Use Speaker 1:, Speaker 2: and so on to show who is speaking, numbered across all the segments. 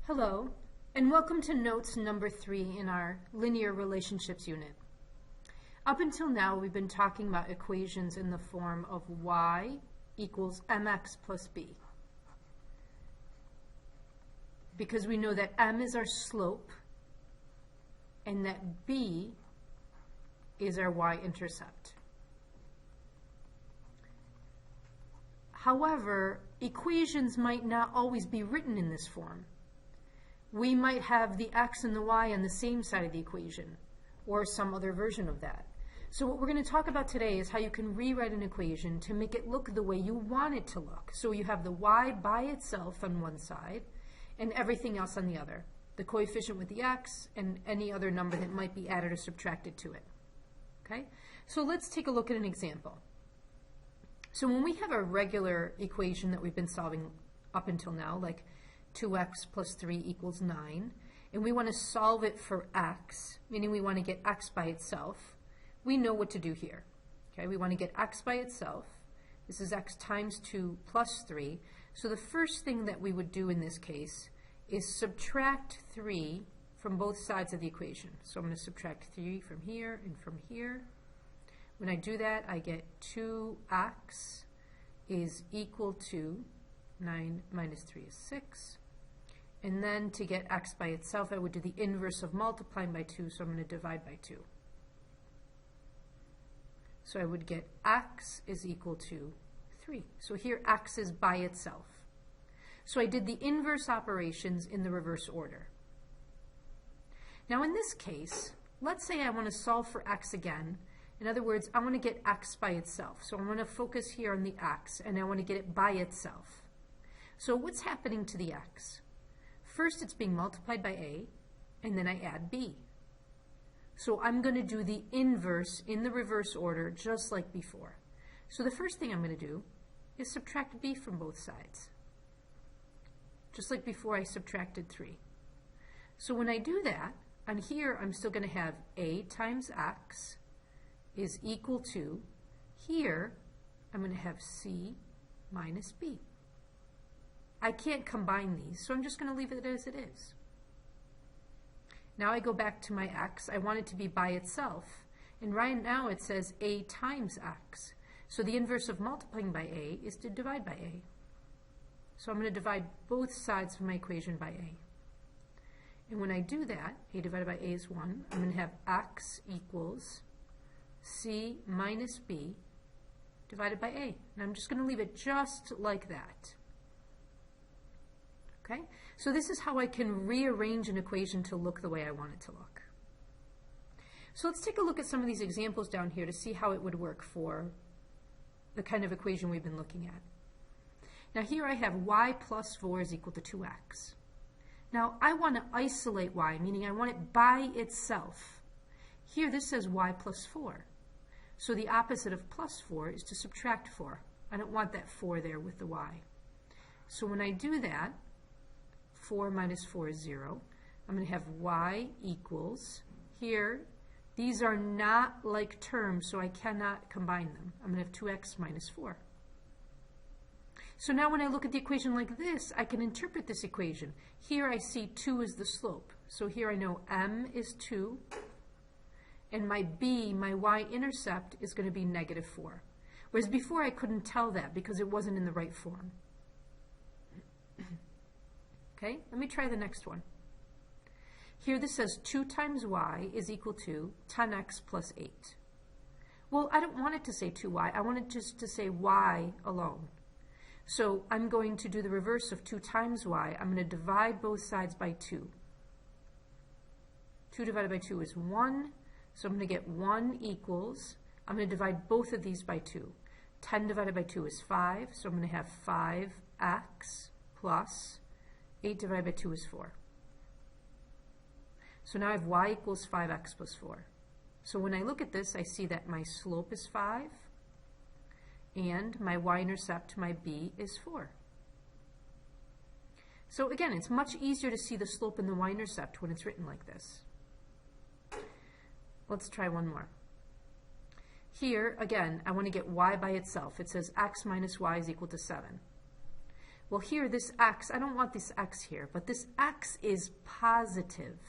Speaker 1: Hello, and welcome to notes number 3 in our linear relationships unit. Up until now, we've been talking about equations in the form of y equals mx plus b. Because we know that m is our slope and that b is our y-intercept. However, equations might not always be written in this form. We might have the x and the y on the same side of the equation, or some other version of that. So what we're going to talk about today is how you can rewrite an equation to make it look the way you want it to look. So you have the y by itself on one side, and everything else on the other. The coefficient with the x, and any other number that might be added or subtracted to it. Okay? So let's take a look at an example. So when we have a regular equation that we've been solving up until now, like 2x plus 3 equals 9, and we want to solve it for x, meaning we want to get x by itself, we know what to do here. Okay, we want to get x by itself. This is x times 2 plus 3. So the first thing that we would do in this case is subtract 3 from both sides of the equation. So I'm going to subtract 3 from here and from here. When I do that, I get 2x is equal to 9 minus 3 is 6. And then to get x by itself, I would do the inverse of multiplying by 2, so I'm going to divide by 2. So I would get x is equal to 3. So here x is by itself. So I did the inverse operations in the reverse order. Now in this case, let's say I want to solve for x again. In other words, I want to get x by itself. So I'm going to focus here on the x, and I want to get it by itself. So what's happening to the x? First, it's being multiplied by a, and then I add b. So I'm going to do the inverse in the reverse order, just like before. So the first thing I'm going to do is subtract b from both sides, just like before I subtracted 3. So when I do that, on here I'm still going to have a times x is equal to, here I'm going to have c minus b. I can't combine these, so I'm just going to leave it as it is. Now I go back to my x. I want it to be by itself. And right now it says a times x. So the inverse of multiplying by a is to divide by a. So I'm going to divide both sides of my equation by a. And when I do that, a divided by a is 1. I'm going to have x equals c minus b divided by a. And I'm just going to leave it just like that. Okay? So this is how I can rearrange an equation to look the way I want it to look. So let's take a look at some of these examples down here to see how it would work for the kind of equation we've been looking at. Now here I have y plus 4 is equal to 2x. Now I want to isolate y, meaning I want it by itself. Here this says y plus 4. So the opposite of plus 4 is to subtract 4. I don't want that 4 there with the y. So when I do that, 4 minus 4 is 0. I'm going to have y equals, here, these are not like terms, so I cannot combine them. I'm going to have 2x minus 4. So now when I look at the equation like this, I can interpret this equation. Here I see 2 is the slope. So here I know m is 2, and my b, my y-intercept, is going to be negative 4. Whereas before I couldn't tell that because it wasn't in the right form. Okay, let me try the next one. Here this says 2 times y is equal to 10x plus 8. Well, I don't want it to say 2y. I want it just to say y alone. So I'm going to do the reverse of 2 times y. I'm going to divide both sides by 2. 2 divided by 2 is 1. So I'm going to get 1 equals, I'm going to divide both of these by 2. 10 divided by 2 is 5. So I'm going to have 5x plus 8 divided by 2 is 4. So now I have y equals 5x plus 4. So when I look at this, I see that my slope is 5, and my y-intercept, my b, is 4. So again, it's much easier to see the slope and the y-intercept when it's written like this. Let's try one more. Here, again, I want to get y by itself. It says x minus y is equal to 7. Well, here, this x, I don't want this x here, but this x is positive.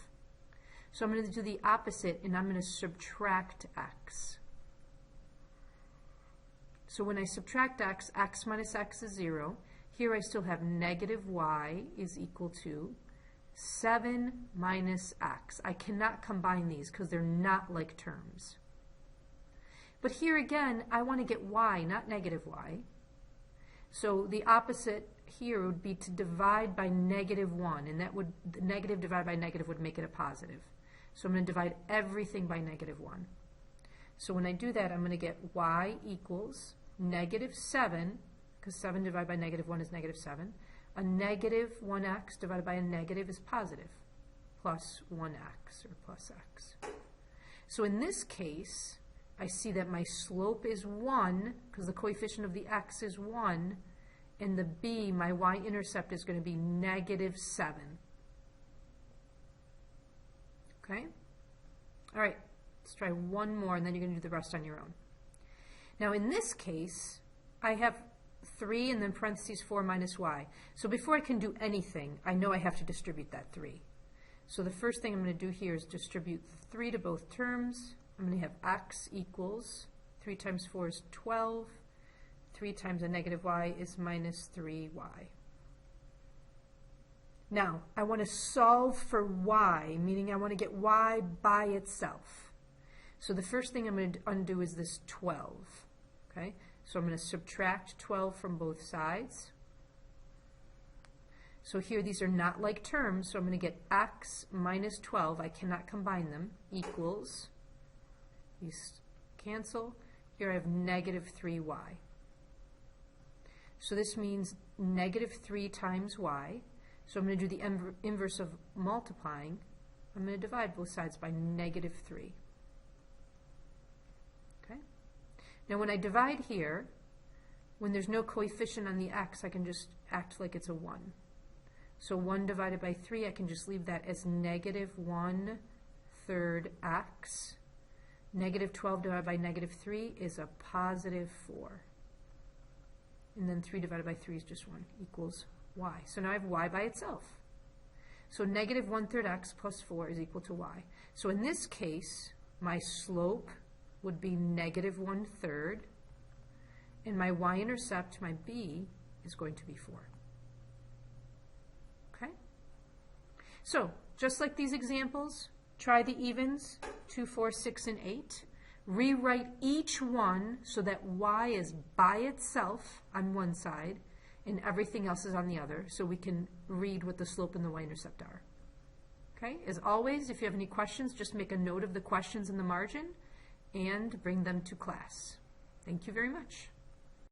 Speaker 1: So I'm going to do the opposite, and I'm going to subtract x. So when I subtract x, x minus x is 0. Here I still have negative y is equal to 7 minus x. I cannot combine these because they're not like terms. But here again, I want to get y, not negative y. So the opposite here would be to divide by negative 1, and that would, the negative divided by negative would make it a positive. So I'm going to divide everything by negative 1. So when I do that, I'm going to get y equals negative 7, because 7 divided by negative 1 is negative 7. A negative 1x divided by a negative is positive, plus 1x, or plus x. So in this case, I see that my slope is 1, because the coefficient of the x is 1, and the b, my y-intercept, is going to be negative 7. Okay? All right, let's try one more, and then you're going to do the rest on your own. Now in this case, I have 3 and then parentheses 4 minus y. So before I can do anything, I know I have to distribute that 3. So the first thing I'm going to do here is distribute 3 to both terms. I'm going to have x equals 3 times 4 is 12. 3 times a negative y is minus 3y. Now, I want to solve for y, meaning I want to get y by itself. So the first thing I'm going to undo is this 12. Okay? So I'm going to subtract 12 from both sides. So here these are not like terms, so I'm going to get x minus 12, I cannot combine them, equals, these cancel, here I have negative 3y. So this means negative 3 times y. So I'm going to do the inverse of multiplying. I'm going to divide both sides by negative 3. Okay? Now when I divide here, when there's no coefficient on the x, I can just act like it's a 1. So 1 divided by 3, I can just leave that as negative 1/3 x. Negative 12 divided by negative 3 is a positive 4. And then 3 divided by 3 is just 1, equals y. So now I have y by itself. So negative 1/3 x plus 4 is equal to y. So in this case, my slope would be negative 1/3, and my y-intercept, my b, is going to be 4. Okay? So, just like these examples, try the evens, 2, 4, 6, and 8. Rewrite each one so that y is by itself on one side and everything else is on the other, so we can read what the slope and the y-intercept are. Okay? As always, if you have any questions, just make a note of the questions in the margin and bring them to class. Thank you very much.